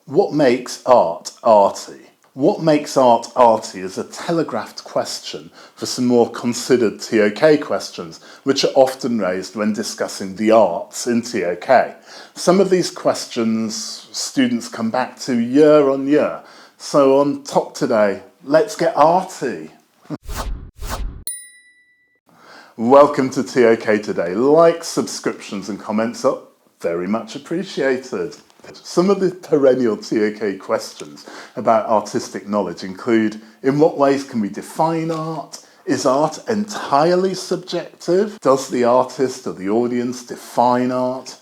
What makes art arty? What makes art arty is a telegraphed question for some more considered TOK questions, which are often raised when discussing the arts in TOK. Some of these questions students come back to year on year. So on top today, let's get arty. Welcome to TOK Today. Likes, subscriptions and comments are very much appreciated. Some of the perennial TOK questions about artistic knowledge include: in what ways can we define art? Is art entirely subjective? Does the artist or the audience define art?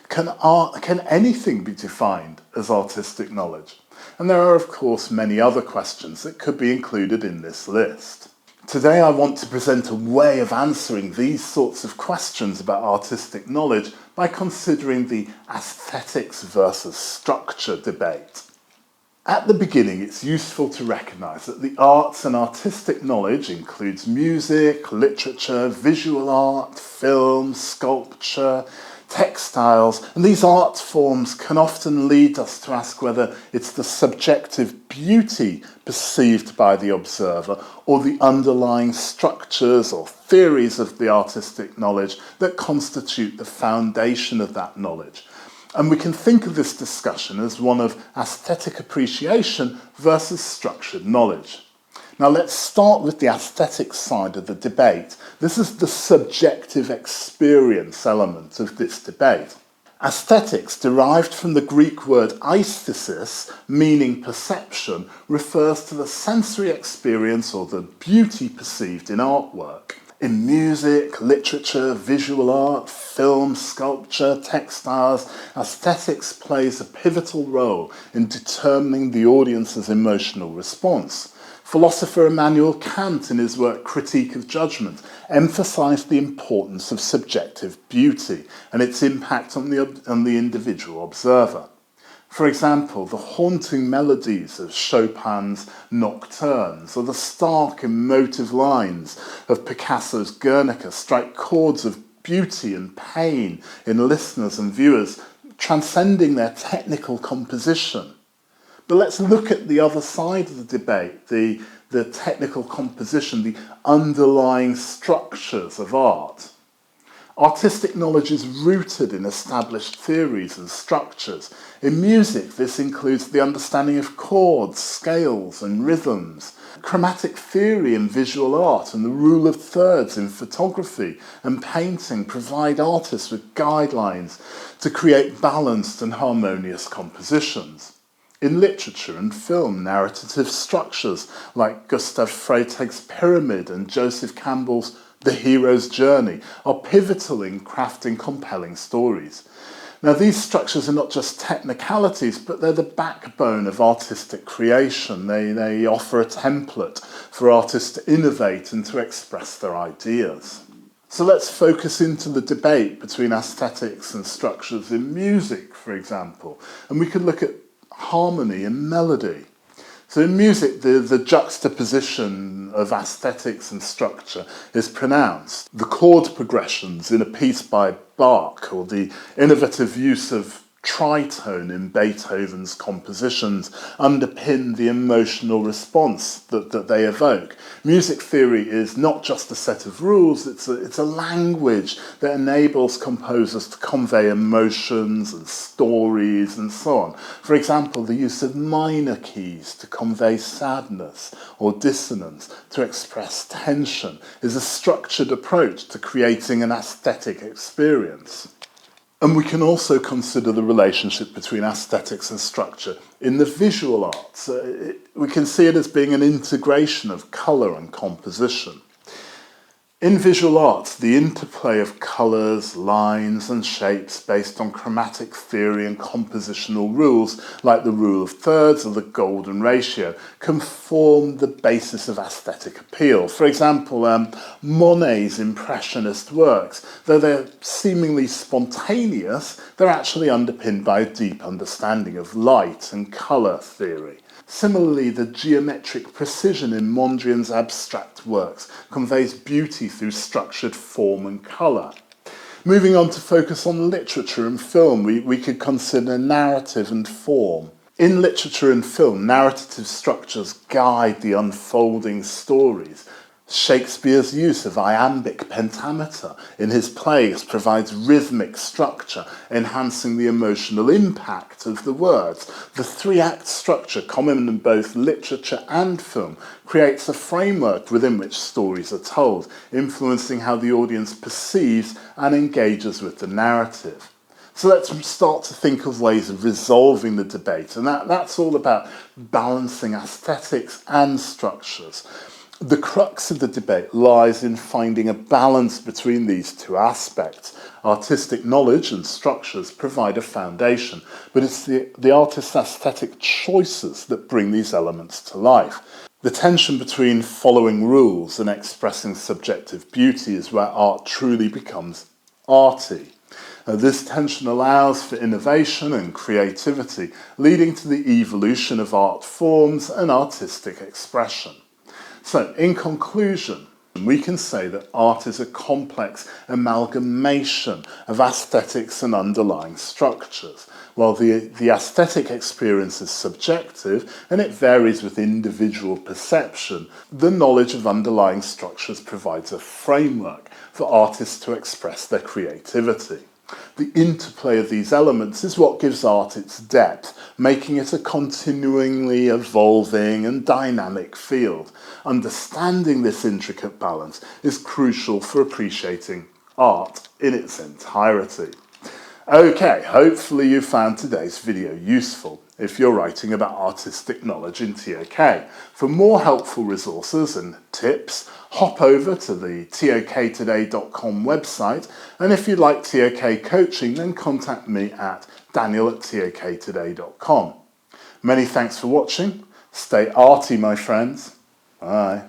Can anything be defined as artistic knowledge? And there are of course many other questions that could be included in this list. Today I want to present a way of answering these sorts of questions about artistic knowledge by considering the aesthetics versus structure debate. At the beginning, it's useful to recognise that the arts and artistic knowledge includes music, literature, visual art, film, sculpture, textiles, and these art forms can often lead us to ask whether it's the subjective beauty perceived by the observer or the underlying structures or theories of the artistic knowledge that constitute the foundation of that knowledge. And we can think of this discussion as one of aesthetic appreciation versus structured knowledge. Now let's start with the aesthetic side of the debate. This is the subjective experience element of this debate. Aesthetics, derived from the Greek word aesthesis, meaning perception, refers to the sensory experience or the beauty perceived in artwork. In music, literature, visual art, film, sculpture, textiles, aesthetics plays a pivotal role in determining the audience's emotional response. Philosopher Immanuel Kant, in his work Critique of Judgment, emphasised the importance of subjective beauty and its impact on the individual observer. For example, the haunting melodies of Chopin's Nocturnes or the stark emotive lines of Picasso's Guernica strike chords of beauty and pain in listeners and viewers, transcending their technical composition. But let's look at the other side of the debate, the technical composition, the underlying structures of art. Artistic knowledge is rooted in established theories and structures. In music, this includes the understanding of chords, scales and rhythms. Chromatic theory in visual art and the rule of thirds in photography and painting provide artists with guidelines to create balanced and harmonious compositions. In literature and film, narrative structures like Gustav Freytag's Pyramid and Joseph Campbell's The Hero's Journey are pivotal in crafting compelling stories. Now, these structures are not just technicalities, but they're the backbone of artistic creation. They offer a template for artists to innovate and to express their ideas. So let's focus into the debate between aesthetics and structures in music, for example, and we could look at harmony and melody. So in music, the juxtaposition of aesthetics and structure is pronounced. The chord progressions in a piece by Bach or the innovative use of tritone in Beethoven's compositions underpin the emotional response that they evoke. Music theory is not just a set of rules, it's a language that enables composers to convey emotions and stories and so on. For example, the use of minor keys to convey sadness or dissonance, to express tension, is a structured approach to creating an aesthetic experience. And we can also consider the relationship between aesthetics and structure in the visual arts. We can see it as being an integration of colour and composition. In visual arts, the interplay of colours, lines and shapes based on chromatic theory and compositional rules, like the rule of thirds or the golden ratio, can form the basis of aesthetic appeal. For example, Monet's Impressionist works, though they're seemingly spontaneous, they're actually underpinned by a deep understanding of light and colour theory. Similarly, the geometric precision in Mondrian's abstract works conveys beauty through structured form and colour. Moving on to focus on literature and film, we could consider narrative and form. In literature and film, narrative structures guide the unfolding stories. Shakespeare's use of iambic pentameter in his plays provides rhythmic structure, enhancing the emotional impact of the words. The three-act structure, common in both literature and film, creates a framework within which stories are told, influencing how the audience perceives and engages with the narrative. So let's start to think of ways of resolving the debate, and that's all about balancing aesthetics and structures. The crux of the debate lies in finding a balance between these two aspects. Artistic knowledge and structures provide a foundation, but it's the artist's aesthetic choices that bring these elements to life. The tension between following rules and expressing subjective beauty is where art truly becomes arty. This tension allows for innovation and creativity, leading to the evolution of art forms and artistic expression. So, in conclusion, we can say that art is a complex amalgamation of aesthetics and underlying structures. While the aesthetic experience is subjective and it varies with individual perception, the knowledge of underlying structures provides a framework for artists to express their creativity. The interplay of these elements is what gives art its depth, making it a continually evolving and dynamic field. Understanding this intricate balance is crucial for appreciating art in its entirety. Okay, hopefully you found today's video useful if you're writing about artistic knowledge in TOK. For more helpful resources and tips, hop over to the toktoday.com website, and if you'd like TOK coaching, then contact me at daniel@toktoday.com. Many thanks for watching. Stay arty, my friends. Bye.